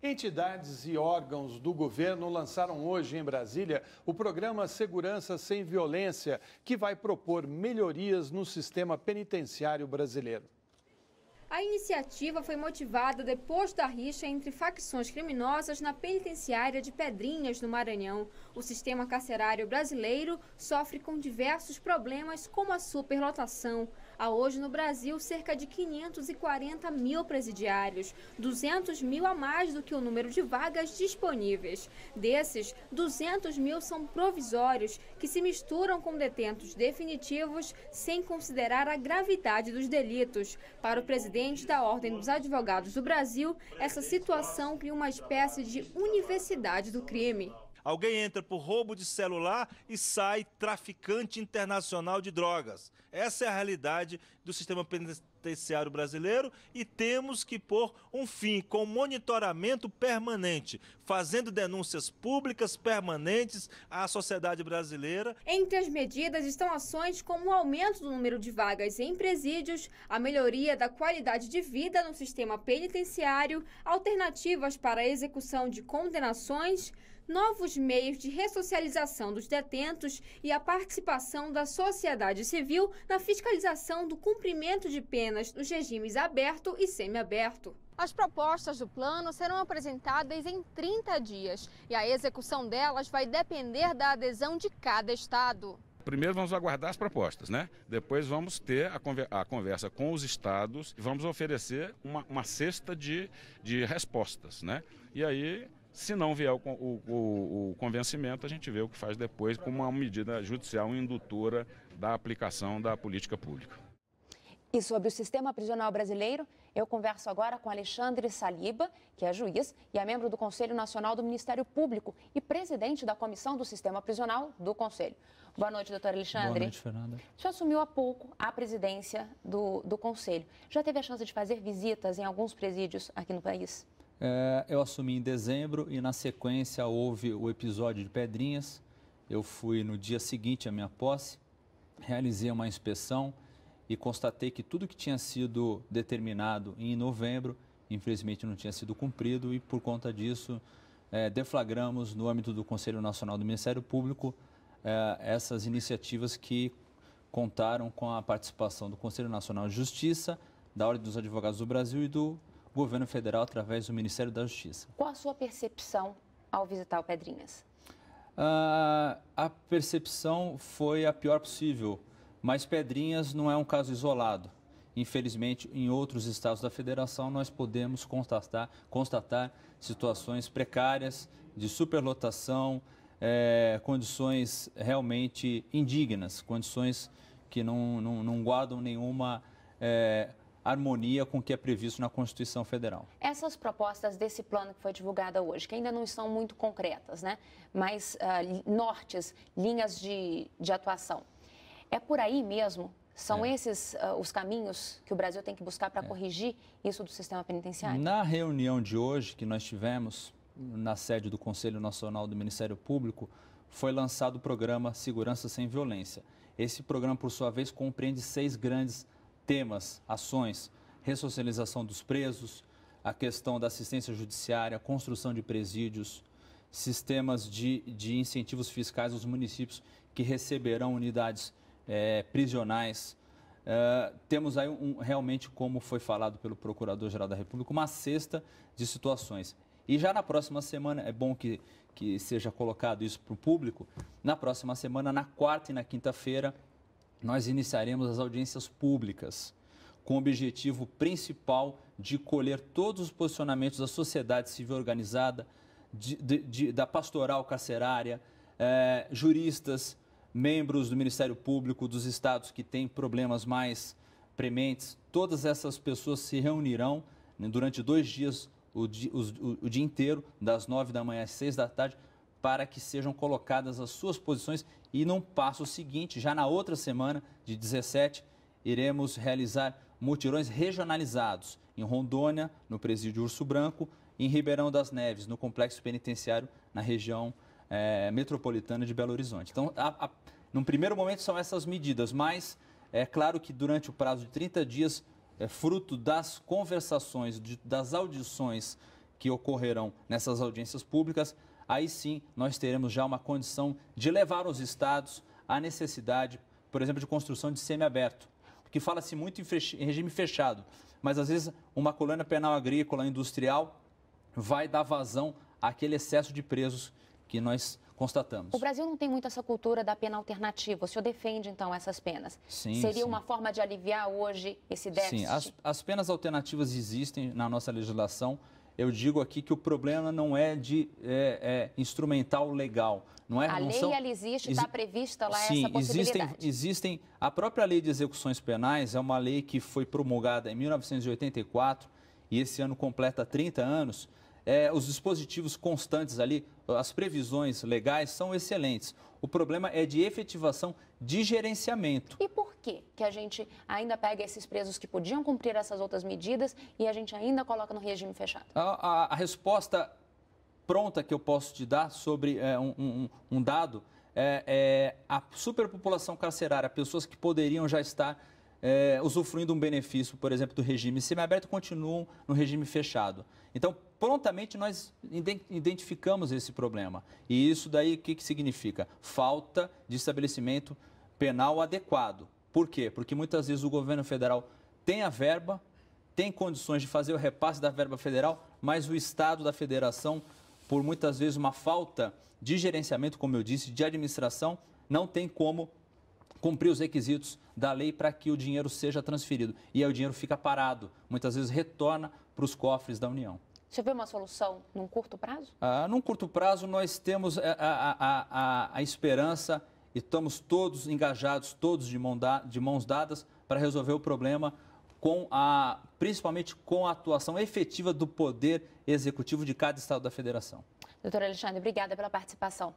Entidades e órgãos do governo lançaram hoje em Brasília o programa Segurança Sem Violência, que vai propor melhorias no sistema penitenciário brasileiro. A iniciativa foi motivada depois da rixa entre facções criminosas na penitenciária de Pedrinhas, no Maranhão. O sistema carcerário brasileiro sofre com diversos problemas, como a superlotação. Há hoje no Brasil cerca de 540 mil presidiários, 200 mil a mais do que o número de vagas disponíveis. Desses, 200 mil são provisórios, que se misturam com detentos definitivos sem considerar a gravidade dos delitos. Para o presidente da Ordem dos Advogados do Brasil, essa situação cria uma espécie de universidade do crime. Alguém entra por roubo de celular e sai traficante internacional de drogas. Essa é a realidade do sistema penitenciário brasileiro e temos que pôr um fim com monitoramento permanente, fazendo denúncias públicas permanentes à sociedade brasileira. Entre as medidas estão ações como o aumento do número de vagas em presídios, a melhoria da qualidade de vida no sistema penitenciário, alternativas para a execução de condenações, novos meios de ressocialização dos detentos e a participação da sociedade civil na fiscalização do cumprimento de penas nos regimes aberto e semiaberto. As propostas do plano serão apresentadas em 30 dias e a execução delas vai depender da adesão de cada estado. Primeiro vamos aguardar as propostas, né? Depois vamos ter a conversa com os estados e vamos oferecer uma cesta de respostas, né? E aí, se não vier o convencimento, a gente vê o que faz depois como uma medida judicial indutora da aplicação da política pública. E sobre o sistema prisional brasileiro, eu converso agora com Alexandre Saliba, que é juiz e é membro do Conselho Nacional do Ministério Público e presidente da Comissão do Sistema Prisional do Conselho. Boa noite, doutor Alexandre. Boa noite, Fernanda. O senhor assumiu há pouco a presidência do Conselho. Já teve a chance de fazer visitas em alguns presídios aqui no país? Eu assumi em dezembro e, na sequência, houve o episódio de Pedrinhas. Eu fui no dia seguinte à minha posse, realizei uma inspeção e constatei que tudo que tinha sido determinado em novembro, infelizmente, não tinha sido cumprido e, por conta disso, deflagramos, no âmbito do Conselho Nacional do Ministério Público, essas iniciativas que contaram com a participação do Conselho Nacional de Justiça, da Ordem dos Advogados do Brasil e do Governo Federal através do Ministério da Justiça. Qual a sua percepção ao visitar o Pedrinhas? A percepção foi a pior possível, mas Pedrinhas não é um caso isolado. Infelizmente, em outros estados da federação, nós podemos constatar situações precárias, de superlotação, condições realmente indignas, condições que não guardam nenhuma harmonia com o que é previsto na Constituição Federal. Essas propostas desse plano que foi divulgado hoje, que ainda não são muito concretas, né? Mas nortes, linhas de atuação, é por aí mesmo? São esses os caminhos que o Brasil tem que buscar para corrigir isso do sistema penitenciário? Na reunião de hoje que nós tivemos na sede do Conselho Nacional do Ministério Público, foi lançado o programa Segurança Sem Violência. Esse programa, por sua vez, compreende 6 grandes temas, ações: ressocialização dos presos, a questão da assistência judiciária, construção de presídios, sistemas de incentivos fiscais aos municípios que receberão unidades prisionais. Temos aí realmente, como foi falado pelo Procurador-Geral da República, uma cesta de situações. E já na próxima semana, é bom que seja colocado isso para o público, na próxima semana, na quarta e na quinta-feira, nós iniciaremos as audiências públicas, com o objetivo principal de colher todos os posicionamentos da sociedade civil organizada, da pastoral carcerária, juristas, membros do Ministério Público, dos estados que têm problemas mais prementes. Todas essas pessoas se reunirão durante 2 dias, o dia inteiro, das 9 da manhã às 6 da tarde, para que sejam colocadas as suas posições. E num passo seguinte, já na outra semana, de 17, iremos realizar mutirões regionalizados em Rondônia, no presídio Urso Branco, e em Ribeirão das Neves, no complexo penitenciário, na região metropolitana de Belo Horizonte. Então, num primeiro momento são essas medidas, mas é claro que durante o prazo de 30 dias, fruto das conversações, das audições que ocorrerão nessas audiências públicas, aí sim nós teremos já uma condição de levar aos estados a necessidade, por exemplo, de construção de semiaberto, porque fala-se muito em regime fechado, mas às vezes uma colônia penal agrícola, industrial, vai dar vazão àquele excesso de presos que nós constatamos. O Brasil não tem muito essa cultura da pena alternativa. O senhor defende, então, essas penas? Sim, Seria sim. uma forma de aliviar hoje esse déficit? Sim, as penas alternativas existem na nossa legislação. Eu digo aqui que o problema não é de instrumental legal. Não é, a não lei, são, ela existe, está prevista lá sim, essa possibilidade? Existem. A própria Lei de Execuções Penais é uma lei que foi promulgada em 1984 e esse ano completa 30 anos. Os dispositivos constantes ali, as previsões legais são excelentes. O problema é de efetivação de gerenciamento. E por que a gente ainda pega esses presos que podiam cumprir essas outras medidas e a gente ainda coloca no regime fechado? A resposta pronta que eu posso te dar sobre um dado é a superpopulação carcerária, pessoas que poderiam já estar usufruindo um benefício, por exemplo, do regime semiaberto, continuam no regime fechado. Então, prontamente nós identificamos esse problema. E isso daí, o que significa? Falta de estabelecimento penal adequado. Por quê? Porque muitas vezes o governo federal tem a verba, tem condições de fazer o repasse da verba federal, mas o Estado da Federação, por muitas vezes uma falta de gerenciamento, como eu disse, de administração, não tem como cumprir os requisitos da lei para que o dinheiro seja transferido. E aí o dinheiro fica parado, muitas vezes retorna para os cofres da União. Você vê uma solução num curto prazo? Num curto prazo, nós temos a esperança e estamos todos engajados, todos de mãos dadas, para resolver o problema, principalmente com a atuação efetiva do Poder Executivo de cada Estado da Federação. Doutor Alexandre, obrigada pela participação.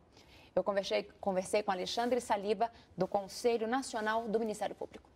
Eu conversei com Alexandre Saliba, do Conselho Nacional do Ministério Público.